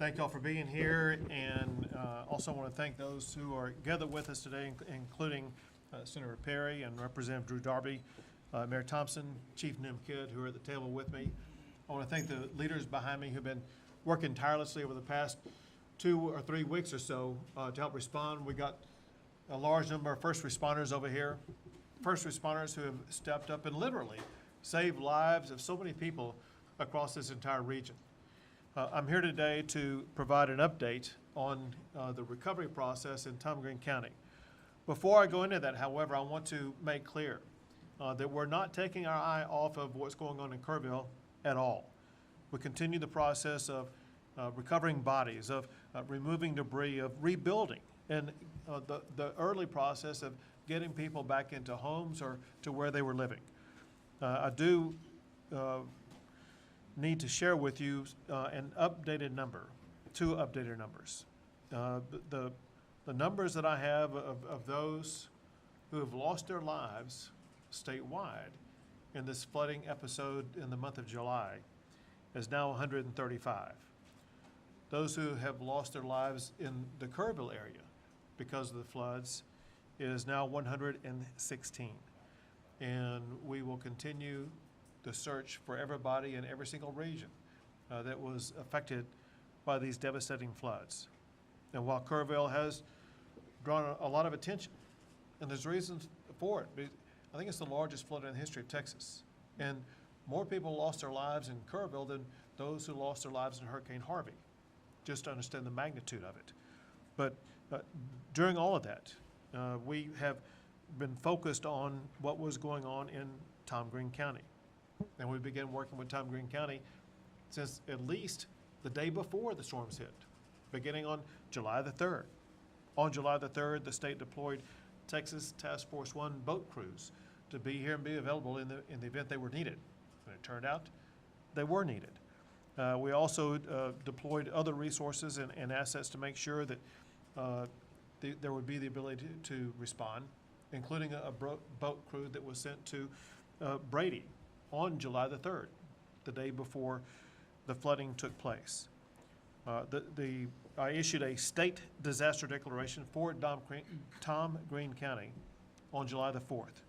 Thank y'all for being here, and also want to thank those who are gathered with us today, including Senator Perry and Representative Drew Darby, Mayor Thompson, Chief Nim Kidd, who are at the table with me. I want to thank the leaders behind me who've been working tirelessly over the past 2 or 3 weeks or so to help respond. We got a large number of first responders over here, first responders who have stepped up and literally saved lives of so many people across this entire region. I'm here today to provide an update on the recovery process in Tom Green County. Before I go into that, however, I want to make clear that we're not taking our eye off of what's going on in Kerrville at all. We continue the process of recovering bodies, of removing debris, of rebuilding, and the early process of getting people back into homes or to where they were living. I do need to share with you an updated number, 2 updated numbers. The numbers that I have of those who have lost their lives statewide in this flooding episode in the month of July is now 135. Those who have lost their lives in the Kerrville area because of the floods is now 116. And we will continue the search for everybody in every single region that was affected by these devastating floods. And while Kerrville has drawn a lot of attention, and there's reasons for it, I think it's the largest flood in the history of Texas. And more people lost their lives in Kerrville than those who lost their lives in Hurricane Harvey, just to understand the magnitude of it. But during all of that, we have been focused on what was going on in Tom Green County. And we began working with Tom Green County since at least the day before the storms hit, beginning on July the 3rd. On July the 3rd, the state deployed Texas Task Force 1 boat crews to be here and be available in the event they were needed. And it turned out they were needed. We also deployed other resources and assets to make sure that there would be the ability to respond, including a boat crew that was sent to Brady on July the 3rd, the day before the flooding took place. I issued a state disaster declaration for Tom Green County on July the 4th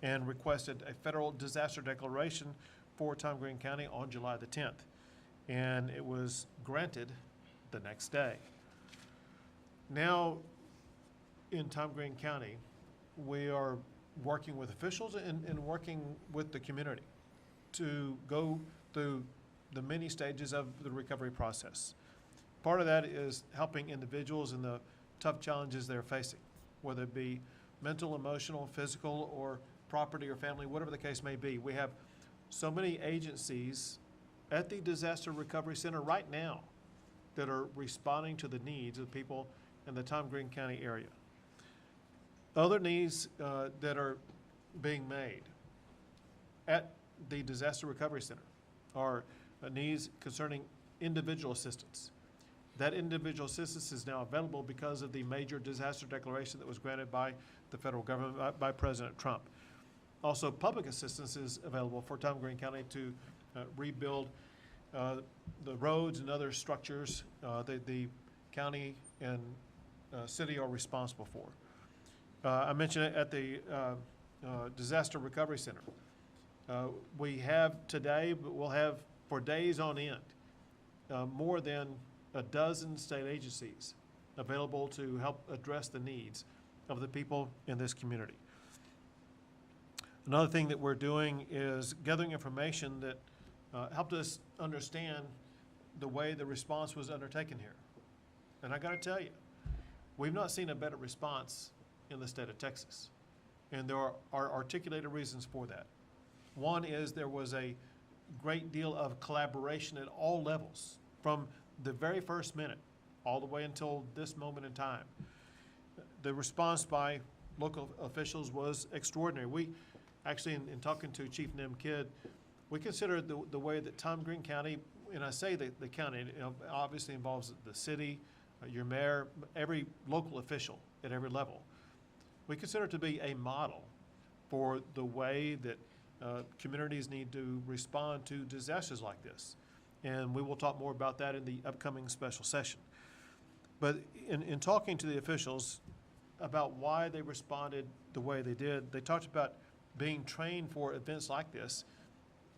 and requested a federal disaster declaration for Tom Green County on July the 10th. And it was granted the next day. Now, in Tom Green County, we are working with officials and working with the community to go through the many stages of the recovery process. Part of that is helping individuals in the tough challenges they're facing, whether it be mental, emotional, physical, or property or family, whatever the case may be. We have so many agencies at the Disaster Recovery Center right now that are responding to the needs of people in the Tom Green County area. Other needs that are being made at the Disaster Recovery Center are needs concerning individual assistance. That individual assistance is now available because of the major disaster declaration that was granted by the federal government, by President Trump. Also, public assistance is available for Tom Green County to rebuild the roads and other structures that the county and city are responsible for. I mentioned it at the Disaster Recovery Center. We have today, but we'll have for days on end, more than a dozen state agencies available to help address the needs of the people in this community. Another thing that we're doing is gathering information that helped us understand the way the response was undertaken here. And I gotta tell you, we've not seen a better response in the state of Texas. And there are articulated reasons for that. One is there was a great deal of collaboration at all levels, from the very first minute all the way until this moment in time. The response by local officials was extraordinary. We actually, in talking to Chief Nim Kidd, we consider the way that Tom Green County, and I say the county, it obviously involves the city, your mayor, every local official at every level. We consider it to be a model for the way that communities need to respond to disasters like this. And we will talk more about that in the upcoming special session. But in talking to the officials about why they responded the way they did, they talked about being trained for events like this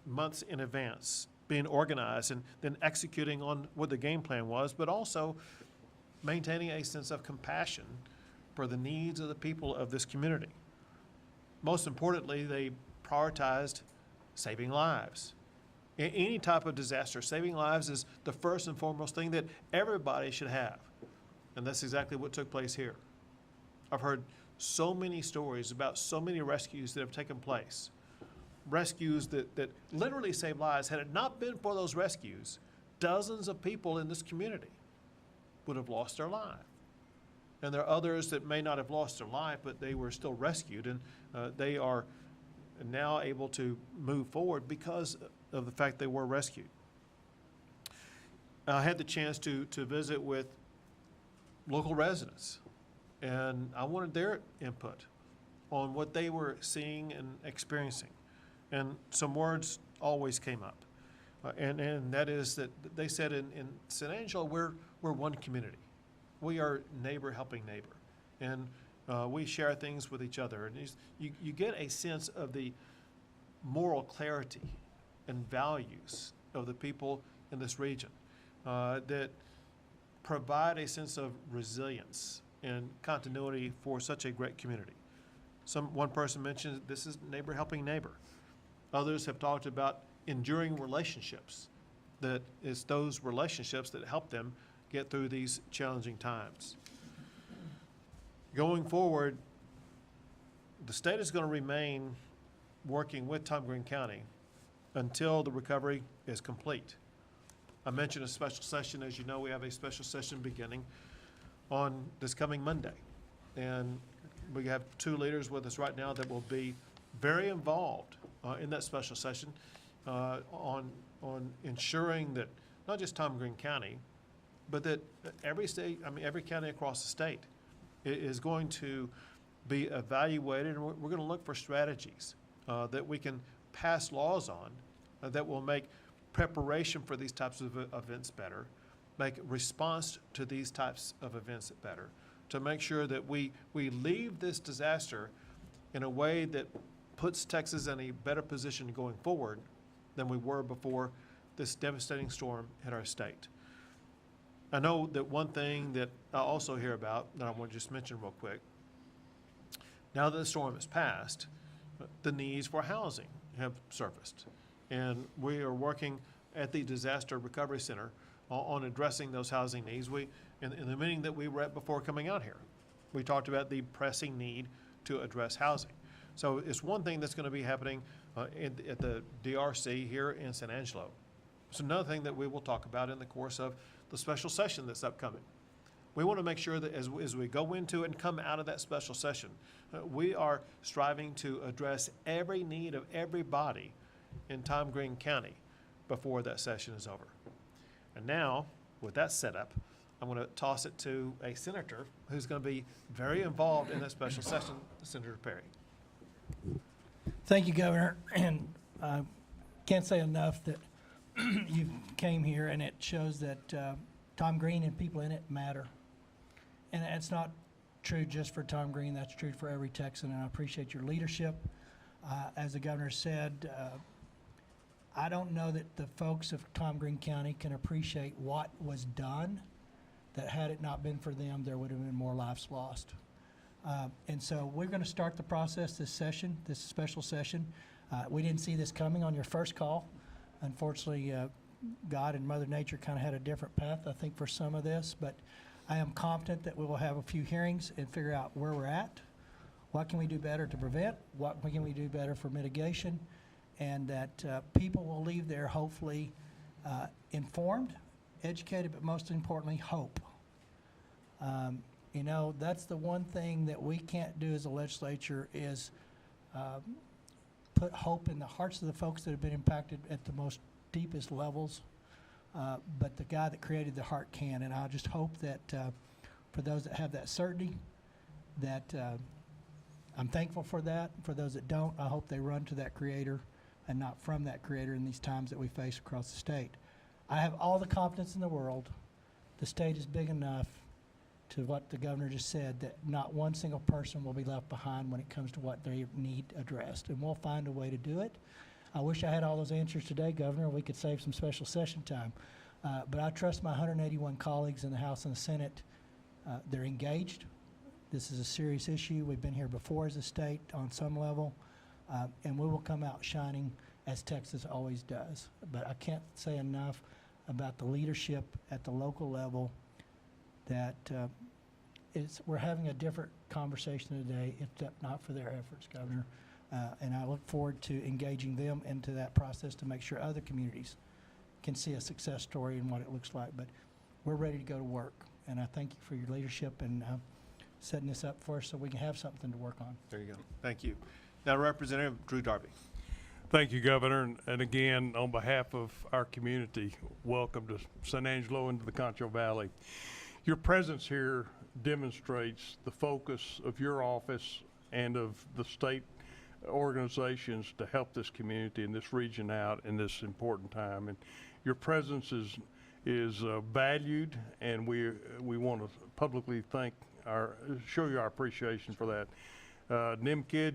months in advance, being organized and then executing on what the game plan was, but also maintaining a sense of compassion for the needs of the people of this community. Most importantly, they prioritized saving lives. In any type of disaster, saving lives is the first and foremost thing that everybody should have. And that's exactly what took place here. I've heard so many stories about so many rescues that have taken place. Rescues that literally saved lives. Had it not been for those rescues, dozens of people in this community would have lost their life. And there are others that may not have lost their life, but they were still rescued, and they are now able to move forward because of the fact they were rescued. I had the chance to visit with local residents, and I wanted their input on what they were seeing and experiencing. And some words always came up, and that is that they said in San Angelo, we're one community. We are neighbor helping neighbor, and we share things with each other. And you get a sense of the moral clarity and values of the people in this region that provide a sense of resilience and continuity for such a great community. One person mentioned this is neighbor helping neighbor. Others have talked about enduring relationships, that it's those relationships that help them get through these challenging times. Going forward, the state is going to remain working with Tom Green County until the recovery is complete. I mentioned a special session. As you know, we have a special session beginning on this coming Monday. And we have two leaders with us right now that will be very involved in that special session on ensuring that not just Tom Green County, but that every county across the state is going to be evaluated, and we're going to look for strategies that we can pass laws on that will make preparation for these types of events better, make response to these types of events better, to make sure that we leave this disaster in a way that puts Texas in a better position going forward than we were before this devastating storm hit our state. I know that one thing that I also hear about that I want to just mention real quick, now that the storm has passed, the needs for housing have surfaced. And we are working at the Disaster Recovery Center on addressing those housing needs. In the meeting that we were at before coming out here, we talked about the pressing need to address housing. So it's one thing that's going to be happening at the DRC here in San Angelo. It's another thing that we will talk about in the course of the special session that's upcoming. We want to make sure that as we go into and come out of that special session, we are striving to address every need of everybody in Tom Green County before that session is over. And now, with that set up, I'm going to toss it to a senator who's going to be very involved in that special session, Senator Perry. Thank you, Governor. And can't say enough that you came here, and it shows that Tom Green and people in it matter. And it's not true just for Tom Green, that's true for every Texan, and I appreciate your leadership. As the governor said, I don't know that the folks of Tom Green County can appreciate what was done, that had it not been for them, there would have been more lives lost. And so we're going to start the process this session, this special session. We didn't see this coming on your first call. Unfortunately, God and Mother Nature kind of had a different path, I think, for some of this. But I am confident that we will have a few hearings and figure out where we're at, what can we do better to prevent, what can we do better for mitigation, and that people will leave there hopefully informed, educated, but most importantly, hope. You know, that's the one thing that we can't do as a legislature is put hope in the hearts of the folks that have been impacted at the most deepest levels. But the guy that created the heart can, and I just hope that for those that have that certainty, that I'm thankful for that. For those that don't, I hope they run to that creator and not from that creator in these times that we face across the state. I have all the confidence in the world. The state is big enough to what the governor just said, that not one single person will be left behind when it comes to what they need addressed. And we'll find a way to do it. I wish I had all those answers today, Governor. We could save some special session time. But I trust my 181 colleagues in the House and the Senate. They're engaged. This is a serious issue. We've been here before as a state on some level. And we will come out shining as Texas always does. But I can't say enough about the leadership at the local level that we're having a different conversation today, if not for their efforts, Governor. And I look forward to engaging them into that process to make sure other communities can see a success story and what it looks like. But we're ready to go to work. And I thank you for your leadership and setting this up for us so we can have something to work on. There you go. Thank you. Now, Representative Drew Darby. Thank you, Governor. And again, on behalf of our community, welcome to San Angelo and to the Concho Valley. Your presence here demonstrates the focus of your office and of the state organizations to help this community and this region out in this important time. And your presence is valued, and we want to publicly show you our appreciation for that.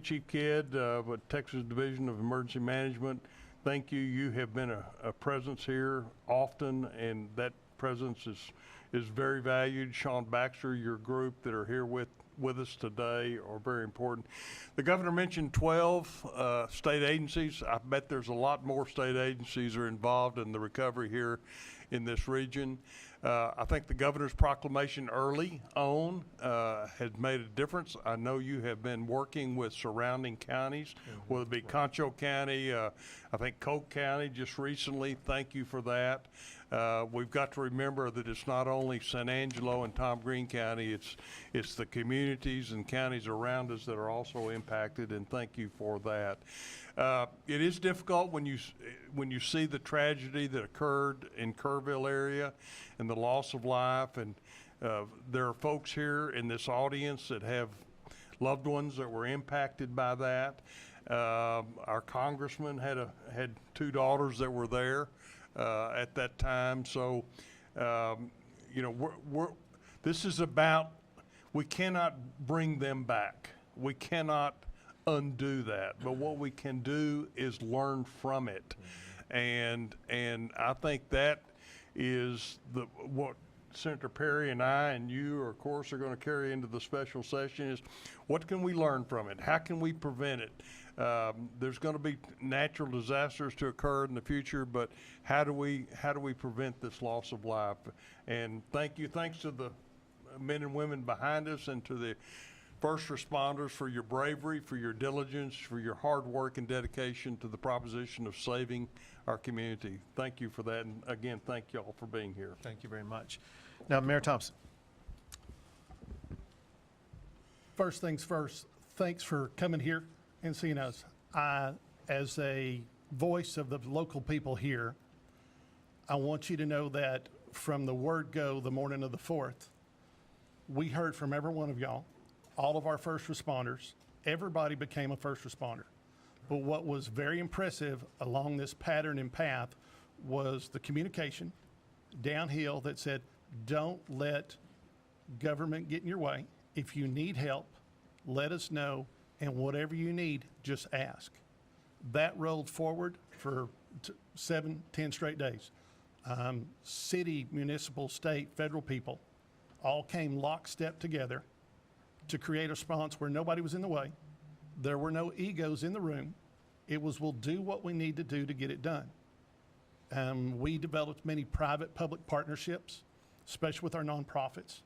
Chief Kidd, with Texas Division of Emergency Management, thank you. You have been a presence here often, and that presence is very valued. Sean Baxter, your group that are here with us today are very important. The governor mentioned 12 state agencies. I bet there's a lot more state agencies are involved in the recovery here in this region. I think the governor's proclamation early on has made a difference. I know you have been working with surrounding counties, whether it be Concho County, I think Coke County just recently. Thank you for that. We've got to remember that it's not only San Angelo and Tom Green County, it's the communities and counties around us that are also impacted, and thank you for that. It is difficult when you see the tragedy that occurred in Kerrville area and the loss of life, and there are folks here in this audience that have loved ones that were impacted by that. Our congressman had two daughters that were there at that time. So, you know, this is about, we cannot bring them back. We cannot undo that, but what we can do is learn from it. And I think that is what Senator Perry and I and you, of course, are going to carry into the special session is what can we learn from it? How can we prevent it? There's going to be natural disasters to occur in the future, but how do we prevent this loss of life? And thanks to the men and women behind us and to the first responders for your bravery, for your diligence, for your hard work and dedication to the proposition of saving our community. Thank you for that, and again, thank you all for being here. Thank you very much. Now, Mayor Thompson. First things first, thanks for coming here and seeing us. As a voice of the local people here, I want you to know that from the word go the morning of the 4th, we heard from every one of y'all, all of our first responders. Everybody became a first responder. But what was very impressive along this pattern and path was the communication downhill that said, don't let government get in your way. If you need help, let us know, and whatever you need, just ask. That rolled forward for 7-10 straight days. City, municipal, state, federal people all came lockstep together to create a response where nobody was in the way. There were no egos in the room. It was, we'll do what we need to do to get it done. We developed many private-public partnerships, especially with our nonprofits,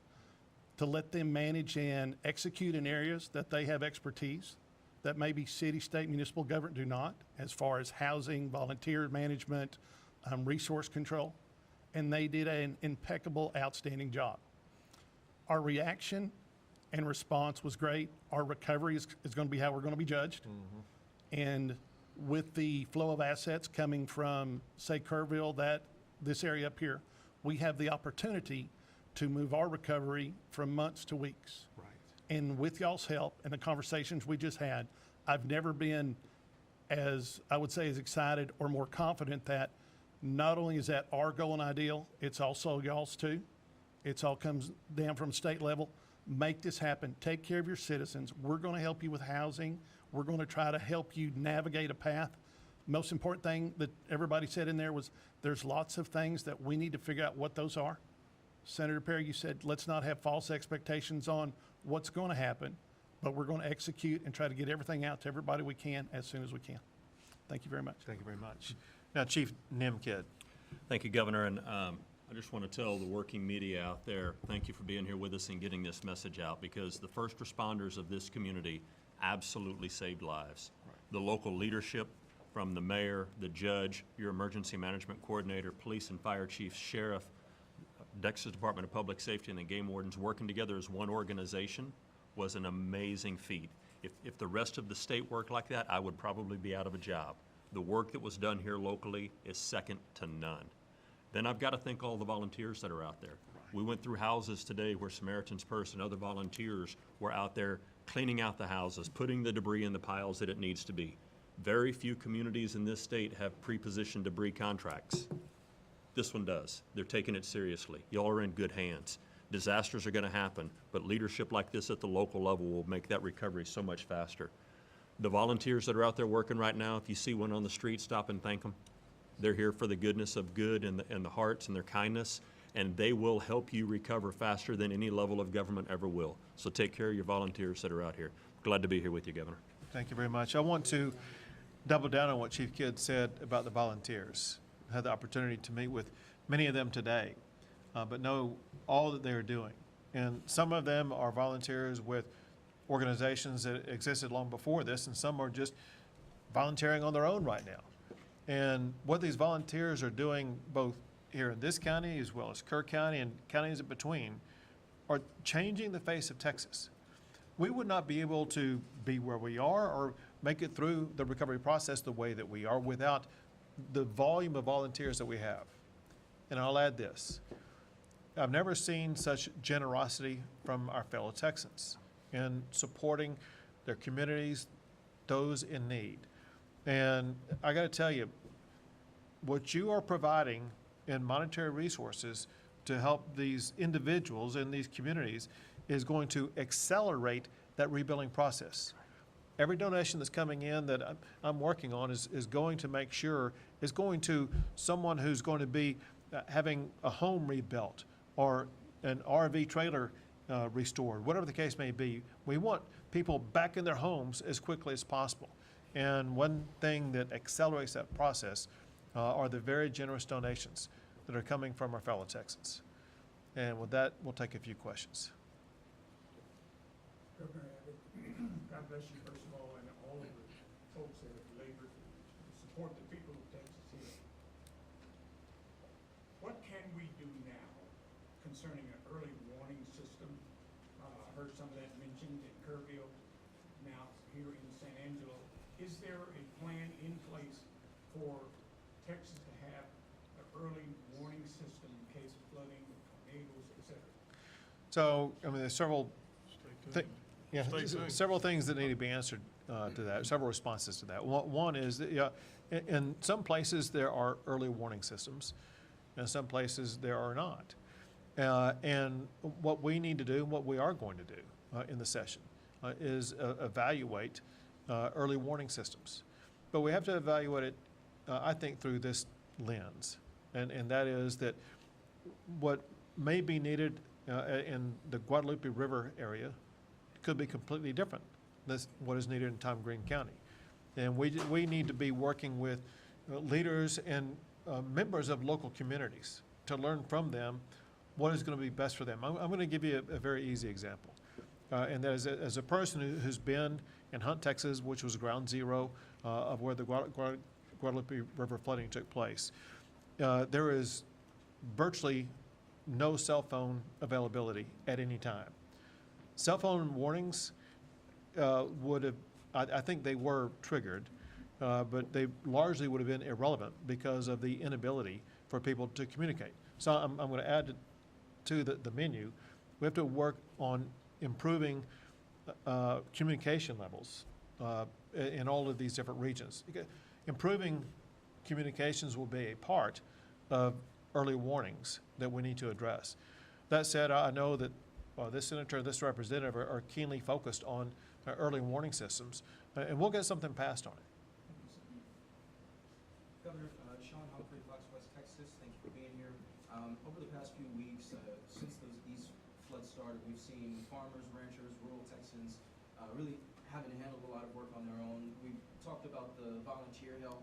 to let them manage and execute in areas that they have expertise that maybe city, state, municipal government do not, as far as housing, volunteer management, resource control. And they did an impeccable, outstanding job. Our reaction and response was great. Our recovery is going to be how we're going to be judged. And with the flow of assets coming from, say, Kerrville, this area up here, we have the opportunity to move our recovery from months to weeks. Right. And with y'all's help and the conversations we just had, I've never been as, I would say, as excited or more confident that Not only is that our goal and ideal, it's also y'all's too. It's all comes down from state level. Make this happen. Take care of your citizens. We're going to help you with housing. We're going to try to help you navigate a path. Most important thing that everybody said in there was there's lots of things that we need to figure out what those are. Senator Perry, you said let's not have false expectations on what's going to happen, but we're going to execute and try to get everything out to everybody we can as soon as we can. Thank you very much. Thank you very much. Now, Chief Nimkid. Thank you, Governor, and I just want to tell the working media out there, thank you for being here with us and getting this message out, because the first responders of this community absolutely saved lives. The local leadership, from the mayor, the judge, your emergency management coordinator, police and fire chiefs, sheriff, Texas Department of Public Safety, and the game wardens working together as one organization was an amazing feat. If the rest of the state worked like that, I would probably be out of a job. The work that was done here locally is second to none. Then I've got to thank all the volunteers that are out there. We went through houses today where Samaritan's Purse and other volunteers were out there cleaning out the houses, putting the debris in the piles that it needs to be. Very few communities in this state have pre-positioned debris contracts. This one does. They're taking it seriously. Y'all are in good hands. Disasters are going to happen, but leadership like this at the local level will make that recovery so much faster. The volunteers that are out there working right now, if you see one on the street, stop and thank them. They're here for the goodness of good and the hearts and their kindness, and they will help you recover faster than any level of government ever will. So take care of your volunteers that are out here. Glad to be here with you, Governor. Thank you very much. I want to double down on what Chief Kidd said about the volunteers. I had the opportunity to meet with many of them today, but know all that they are doing. And some of them are volunteers with organizations that existed long before this, and some are just volunteering on their own right now. And what these volunteers are doing, both here in this county as well as Kerr County and counties in between, are changing the face of Texas. We would not be able to be where we are or make it through the recovery process the way that we are without the volume of volunteers that we have. And I'll add this. I've never seen such generosity from our fellow Texans in supporting their communities, those in need. And I got to tell you, what you are providing in monetary resources to help these individuals in these communities is going to accelerate that rebuilding process. Every donation that's coming in that I'm working on is going to make sure, is going to someone who's going to be having a home rebuilt or an RV trailer restored, whatever the case may be. We want people back in their homes as quickly as possible. And one thing that accelerates that process are the very generous donations that are coming from our fellow Texans. And with that, we'll take a few questions. Governor Abbott, God bless you first of all, and all of the folks that have labored to support the people of Texas here. What can we do now concerning an early warning system? I heard some of that mentioned in Kerrville, now here in San Angelo. Is there a plan in place for Texas to have an early warning system in case of flooding, tornadoes, et cetera? So, I mean, there's several several things that need to be answered to that, several responses to that. One is that, in some places there are early warning systems, in some places there are not. And what we need to do, what we are going to do in the session, is evaluate early warning systems. But we have to evaluate it, I think, through this lens. And that is that what may be needed in the Guadalupe River area could be completely different than what is needed in Tom Green County. And we need to be working with leaders and members of local communities to learn from them what is going to be best for them. I'm going to give you a very easy example. And that is, as a person who's been in Hunt, Texas, which was ground zero of where the Guadalupe River flooding took place, there is virtually no cell phone availability at any time. Cell phone warnings would have, I think they were triggered, but they largely would have been irrelevant because of the inability for people to communicate. So I'm going to add to the menu. We have to work on improving communication levels in all of these different regions. Improving communications will be a part, of early warnings that we need to address. That said, I know that this senator, this representative are keenly focused on early warning systems, and we'll get something passed on it. Governor, Sean Humphrey, Fox West, Texas, thank you for being here. Over the past few weeks, since these floods started, we've seen farmers, ranchers, rural Texans really having to handle a lot of work on their own. We've talked about the volunteer help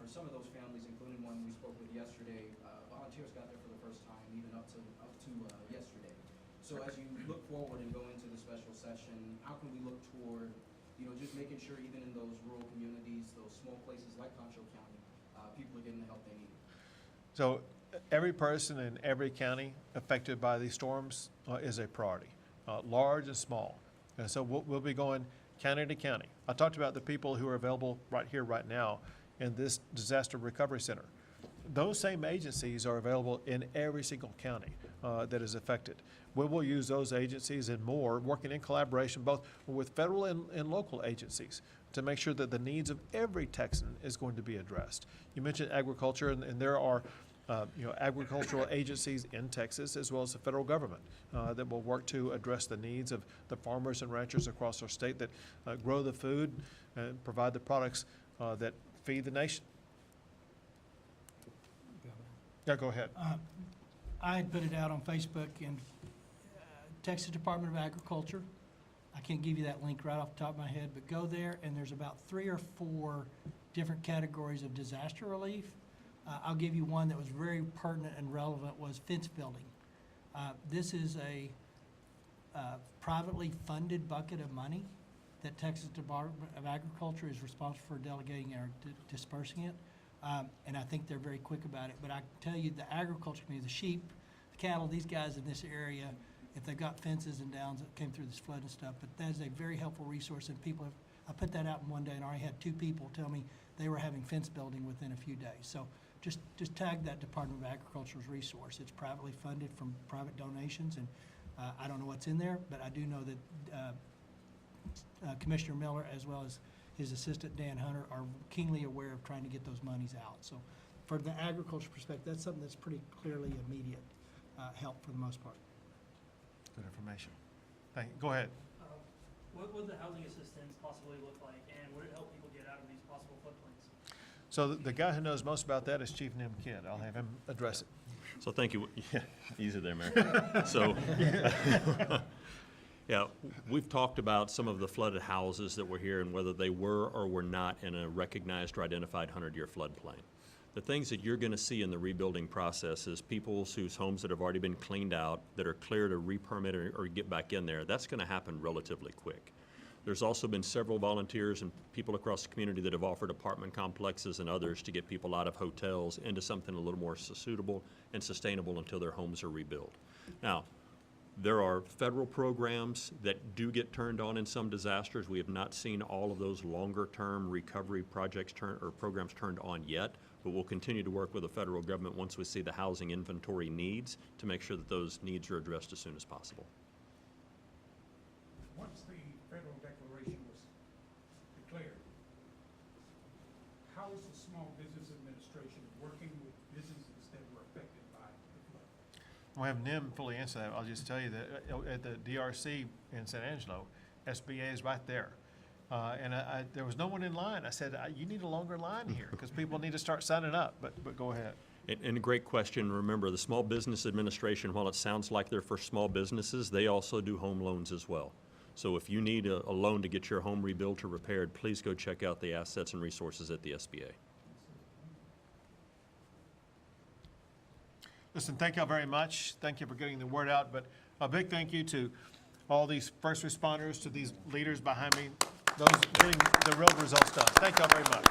for some of those families, including one we spoke with yesterday. Volunteers got there for the first time, even up to yesterday. So as you look forward and go into the special session, how can we look toward, just making sure even in those rural communities, those small places like Concho County, people are getting the help they need? So every person in every county affected by these storms is a priority, large and small. And so we'll be going county to county. I talked about the people who are available right here, right now in this disaster recovery center. Those same agencies are available in every single county that is affected. We will use those agencies and more, working in collaboration both with federal and local agencies to make sure that the needs of every Texan is going to be addressed. You mentioned agriculture, and there are agricultural agencies in Texas as well as the federal government that will work to address the needs of the farmers and ranchers across our state that grow the food and provide the products that feed the nation. Yeah, go ahead. I had put it out on Facebook, and Texas Department of Agriculture, I can't give you that link right off the top of my head, but go there, and there's about 3 or 4 different categories of disaster relief. I'll give you one that was very pertinent and relevant, was fence building. This is a privately funded bucket of money that Texas Department of Agriculture is responsible for delegating or dispersing it. And I think they're very quick about it. But I can tell you, the agriculture community, the sheep, the cattle, these guys in this area, if they've got fences and downs that came through this flood and stuff, but that is a very helpful resource. And people have, I put that out in one day, and I already had 2 people tell me they were having fence building within a few days. So just tag that Department of Agriculture's resource. It's privately funded from private donations, and I don't know what's in there, but I do know that Commissioner Miller, as well as his assistant Dan Hunter, are keenly aware of trying to get those monies out. So for the agriculture perspective, that's something that's pretty clearly immediate help for the most part. Good information. Thank you. Go ahead. What would the housing assistance possibly look like, and would it help people get out of these possible floodplains? So the guy who knows most about that is Chief Nim Kidd. I'll have him address it. So thank you. Yeah, easy there, Mayor. So, yeah, we've talked about some of the flooded houses that were here and whether they were or were not in a recognized or identified 100-year floodplain. The things that you're going to see in the rebuilding process is people whose homes that have already been cleaned out, that are clear to re-permit or get back in there. That's going to happen relatively quick. There's also been several volunteers and people across the community that have offered apartment complexes and others to get people out of hotels into something a little more suitable and sustainable until their homes are rebuilt. Now, there are federal programs that do get turned on in some disasters. We have not seen all of those longer-term recovery projects programs turned on yet, but we'll continue to work with the federal government once we see the housing inventory needs to make sure that those needs are addressed as soon as possible. Once the federal declaration was declared, how is the Small Business Administration working with businesses that were affected by the flood? We'll have Nim fully answer that. I'll just tell you that at the DRC in San Angelo, SBA is right there. And there was no one in line. I said, you need a longer line here because people need to start signing up, but go ahead. And a great question. Remember, the Small Business Administration, while it sounds like they're for small businesses, they also do home loans as well. So if you need a loan to get your home rebuilt or repaired, please go check out the assets and resources at the SBA. Listen, thank y'all very much. Thank you for getting the word out, but a big thank you to all these first responders, to these leaders behind me, those getting the real results done. Thank y'all very much.